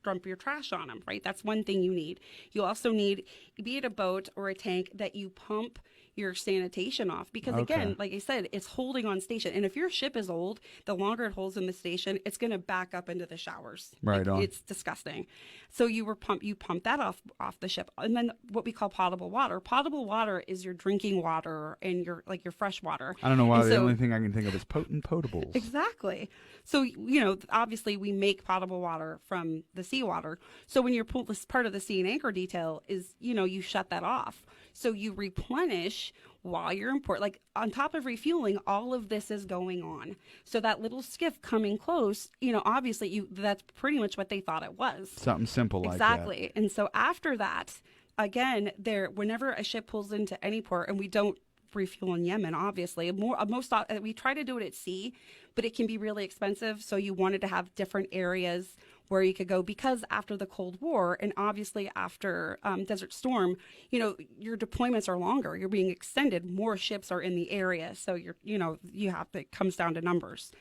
dump your trash on them, right? That's one thing you need. You also need, be it a boat or a tank, that you pump your sanitation off, because again, like I said, it's holding on station. And if your ship is old, the longer it holds in the station, it's going to back up into the showers. Right on. It's disgusting. So you pump that off the ship. And then what we call potable water. Potable water is your drinking water and your fresh water. I don't know why And the so- only thing I can think of is potent potables. Exactly. So, you know, obviously we make potable water from the seawater. So when you're this part of the sea and anchor detail is, you know, you shut that off. So you replenish while you're in port. Like on top of refueling, all of this is going on. So that little skiff coming close, you know, obviously that's pretty much what they thought it was. Something simple like that. Exactly. And so after that, again, whenever a ship pulls into any port, and we don't refuel in Yemen, obviously, we try to do it at sea, but it can be really expensive. So you wanted to have different areas where you could go, because after the Cold War and obviously after Desert Storm, your deployments are longer. You're being extended. More ships are in the area, so it comes down to numbers.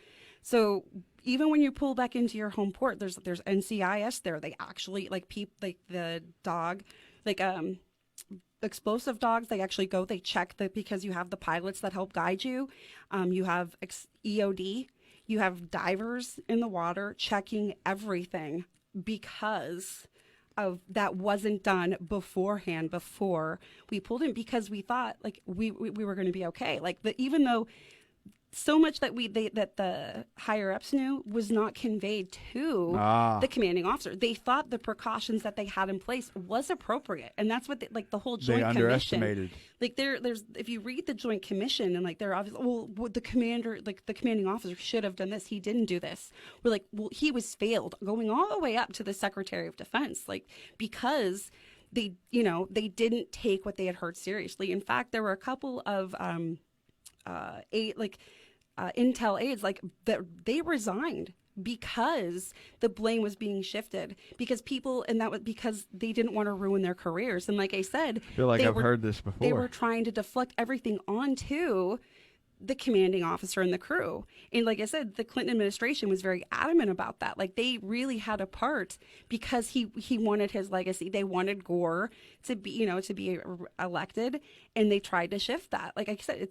So even when you pull back into your home port, there's NCIS there. They actually the dog, explosive dogs. They actually go. They check because you have the pilots that help guide you. You have EOD. You have divers in the water checking everything, because of that wasn't done beforehand. Before we pulled in, because we thought we were going to be okay. Even though so much that the higher ups knew was not conveyed to the commanding officer. They thought the precautions that they had in place was appropriate, and that's what the whole joint they underestimated. Commission. There's if you read the joint commission, and they're obviously, the commanding officer should have done this. He didn't do this. We're he was failed, going all the way up to the Secretary of Defense, because they didn't take what they had heard seriously. In fact, there were a couple of intel aides that they resigned because the blame was being shifted, because that was because they didn't want to ruin their careers. And like I said, I feel like I've heard this before. They were trying to deflect everything onto the commanding officer and the crew. And like I said, the Clinton administration was very adamant about that. They really had a part, because he wanted his legacy. They wanted Gore to be elected, and they tried to shift that. Like I said,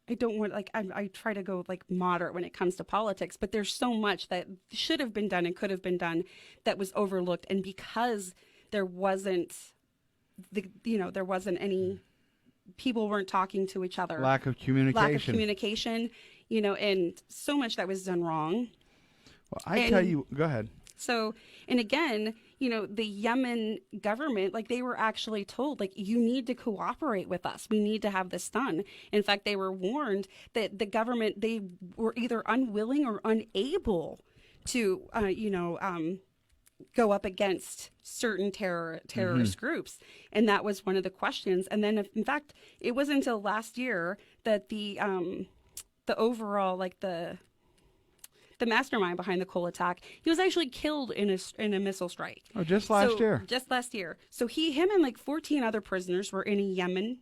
I don't want I try to go moderate when it comes to politics, but there's so much that should have been done and could have been done that was overlooked, and because there wasn't any, people weren't talking to each other, lack of communication, and so much that was done wrong. Well, tell you, go ahead. So, and again, the Yemen government, they were actually told, you need to cooperate with us. We need to have this done. In fact, they were warned that the government, they were either unwilling or unable to, go up against certain terrorist groups. And that was one of the questions. And then, in fact, it wasn't until last year that the overall, the mastermind behind the Cole attack, he was actually killed in a missile strike. Oh, just last year. Just last year. So him and 14 other prisoners were in a Yemen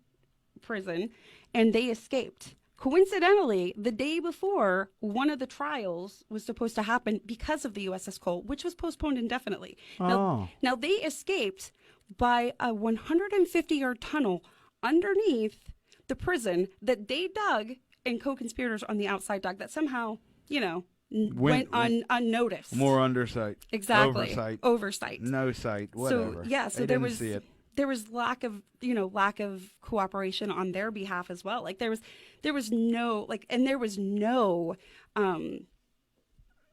prison, and they escaped. Coincidentally, the day before one of the trials was supposed to happen because of the USS Cole, which was postponed indefinitely. Now they escaped by a 150-yard tunnel underneath the prison that they dug, and co-conspirators on the outside dug, that somehow, went unnoticed. More undersight. Exactly. Oversight. No sight. Whatever. So there was lack of cooperation on their behalf as well. There was no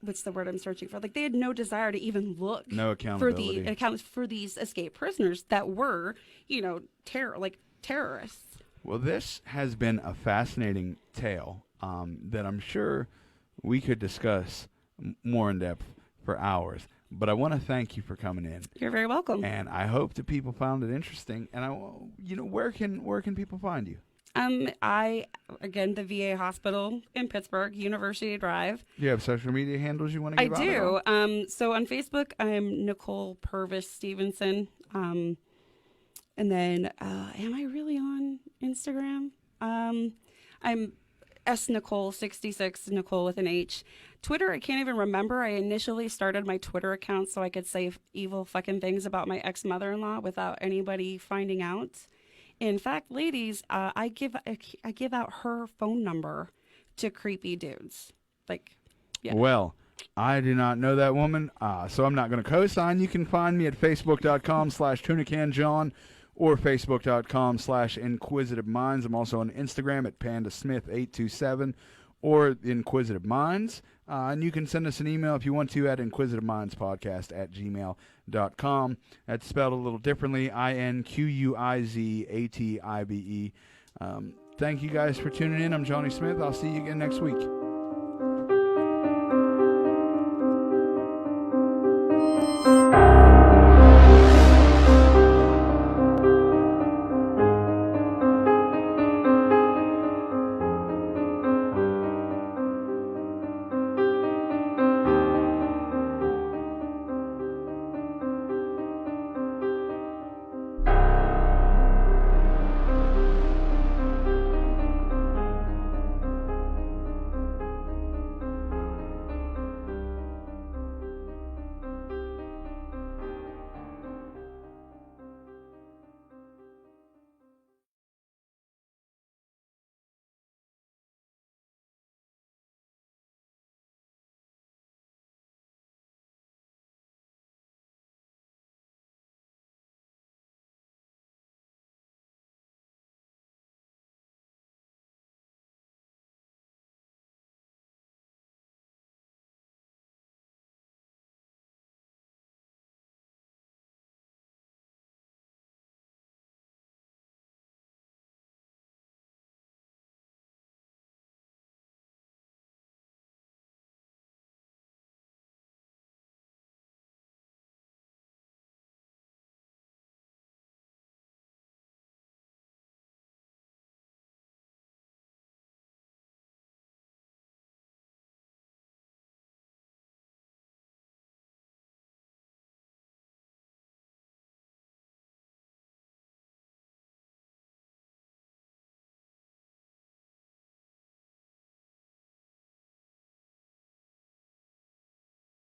what's the word I'm searching for? They had no desire to even look. No accountability. For these escaped prisoners that were, terrorists. Well, this has been a fascinating tale that I'm sure we could discuss more in depth for hours. But I want to thank you for coming in. You're very welcome. And I hope that people found it interesting. And where can people find you? The VA hospital in Pittsburgh, University Drive. Do you have social media handles you want to give out? I do. So on Facebook, I'm Nichole Purvis Stevenson. And then, am I really on Instagram? I'm SNichole66, Nichole with an H. Twitter, I can't even remember. I initially started my Twitter account so I could say evil fucking things about my ex-mother-in-law without anybody finding out. In fact, ladies, I give out her phone number to creepy dudes. Yeah. Well, I do not know that woman, so I'm not going to co-sign. You can find me at facebook.com/tunicanjohn or facebook.com/Inquisitive Minds. I'm also on Instagram at pandasmith827 or Inquisitive Minds. And you can send us an email if you want to at inquisitivemindspodcast@gmail.com. That's spelled a little differently, INQUIZATIBE. Thank you guys for tuning in. I'm Johnny Smith. I'll see you again next week.